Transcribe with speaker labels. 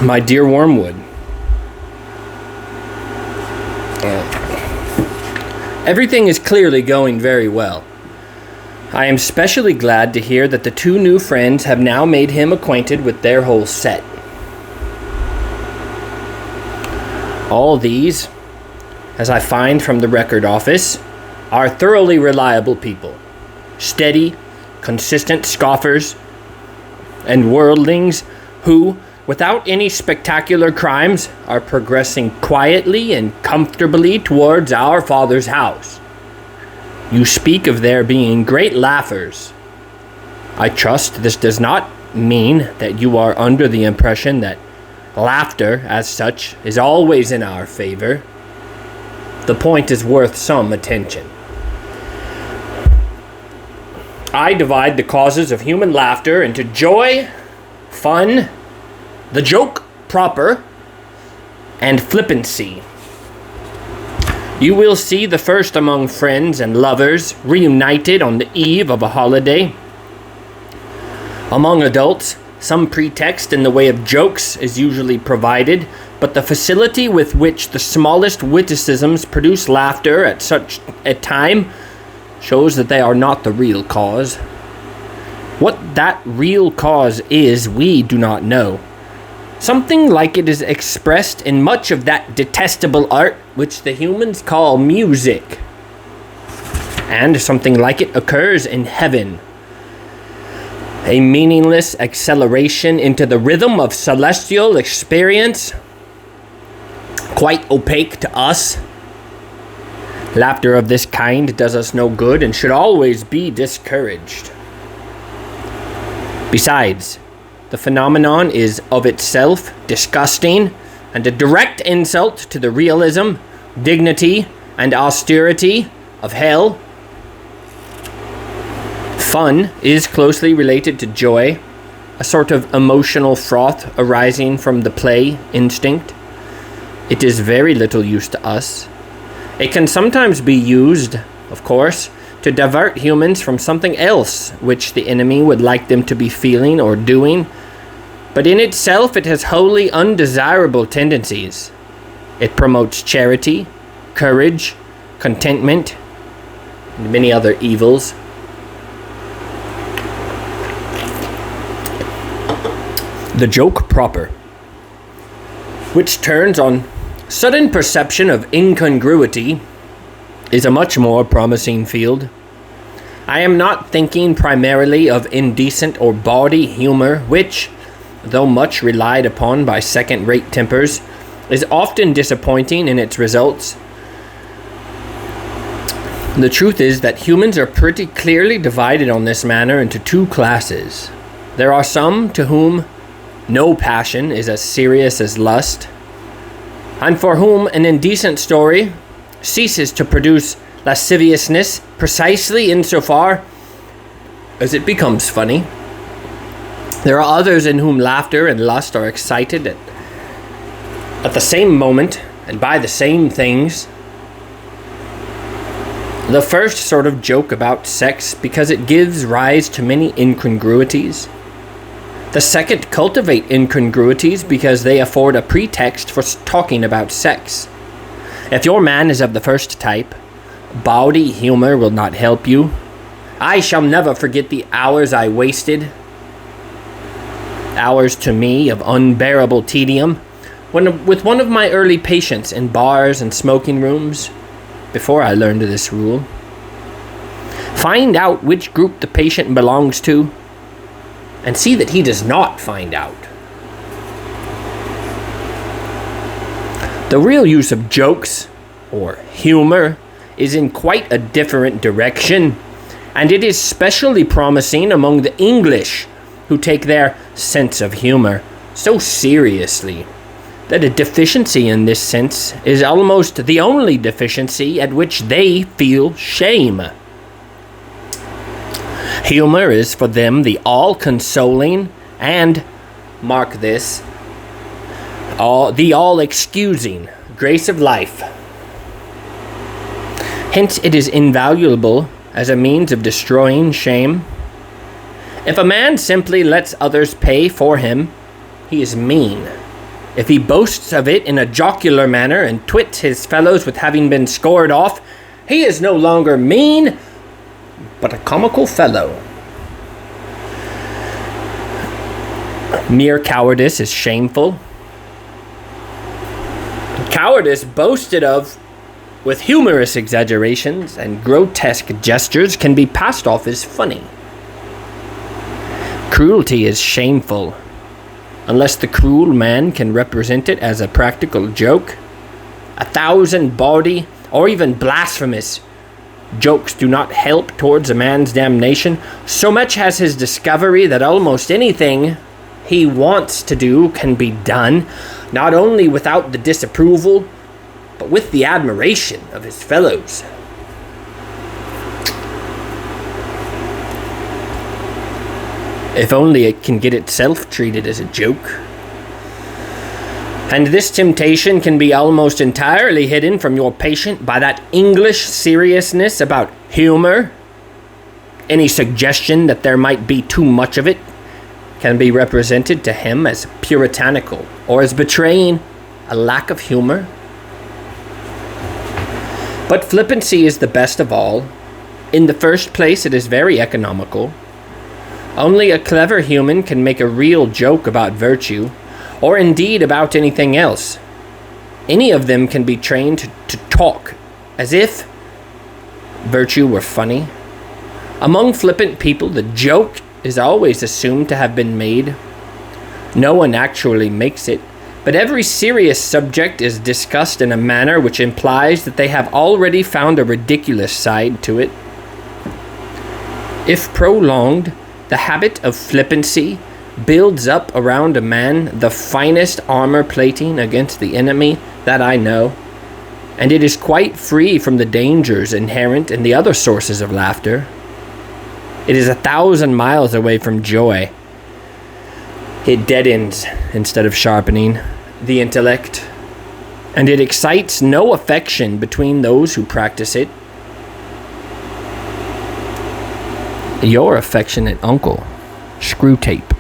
Speaker 1: My dear Wormwood, everything is clearly going very well. I am specially glad to hear that the two new friends have now made him acquainted with their whole set. All these, as I find from the record office, are thoroughly reliable people, steady, consistent scoffers, and worldlings who, without any spectacular crimes, are progressing quietly and comfortably towards our Father's house. You speak of their being great laughers. I trust this does not mean that you are under the impression that laughter, as such, is always in our favor. The point is worth some attention. I divide the causes of human laughter into joy, fun, the joke proper, and flippancy. You will see the first among friends and lovers reunited on the eve of a holiday. Among adults, some pretext in the way of jokes is usually provided, but the facility with which the smallest witticisms produce laughter at such a time shows that they are not the real cause. What that real cause is, we do not know. Something like it is expressed in much of that detestable art which the humans call music. And something like it occurs in heaven. A meaningless acceleration into the rhythm of celestial experience, quite opaque to us. Laughter of this kind does us no good and should always be discouraged. Besides, the phenomenon is of itself disgusting and a direct insult to the realism, dignity, and austerity of hell. Fun is closely related to joy, a sort of emotional froth arising from the play instinct. It is very little use to us. It can sometimes be used, of course, to divert humans from something else which the enemy would like them to be feeling or doing, but in itself it has wholly undesirable tendencies. It promotes charity, courage, contentment, and many other evils. The joke proper, which turns on sudden perception of incongruity, is a much more promising field. I am not thinking primarily of indecent or bawdy humor, which, though much relied upon by second-rate tempers, is often disappointing in its results. The truth is that humans are pretty clearly divided on this manner into two classes. There are some to whom no passion is as serious as lust, and for whom an indecent story ceases to produce lasciviousness precisely insofar as it becomes funny. There are others in whom laughter and lust are excited at the same moment and by the same things. The first sort of joke about sex because it gives rise to many incongruities. The second cultivate incongruities because they afford a pretext for talking about sex. If your man is of the first type, bawdy humor will not help you. I shall never forget the hours I wasted, hours to me of unbearable tedium, with one of my early patients in bars and smoking rooms, before I learned this rule. Find out which group the patient belongs to, and see that he does not find out. The real use of jokes, or humor, is in quite a different direction, and it is specially promising among the English, who take their sense of humor so seriously that a deficiency in this sense is almost the only deficiency at which they feel shame. Humor is for them the all-consoling and, mark this, the all-excusing grace of life. Hence it is invaluable as a means of destroying shame. If a man simply lets others pay for him, he is mean. If he boasts of it in a jocular manner and twits his fellows with having been scored off, he is no longer mean, but a comical fellow. Mere cowardice is shameful. Cowardice boasted of with humorous exaggerations and grotesque gestures can be passed off as funny. Cruelty is shameful, unless the cruel man can represent it as a practical joke. 1,000 bawdy or even blasphemous jokes do not help towards a man's damnation, so much as his discovery that almost anything he wants to do can be done, not only without the disapproval, but with the admiration of his fellows. If only it can get itself treated as a joke. And this temptation can be almost entirely hidden from your patient by that English seriousness about humor. Any suggestion that there might be too much of it can be represented to him as puritanical or as betraying a lack of humor. But flippancy is the best of all. In the first place, it is very economical. Only a clever human can make a real joke about virtue, or indeed about anything else. Any of them can be trained to talk as if virtue were funny. Among flippant people, the joke is always assumed to have been made. No one actually makes it, but every serious subject is discussed in a manner which implies that they have already found a ridiculous side to it. If prolonged, the habit of flippancy builds up around a man the finest armor plating against the enemy that I know, and it is quite free from the dangers inherent in the other sources of laughter. It is 1,000 miles away from joy. It deadens instead of sharpening the intellect, and it excites no affection between those who practice it. Your affectionate uncle, Screwtape.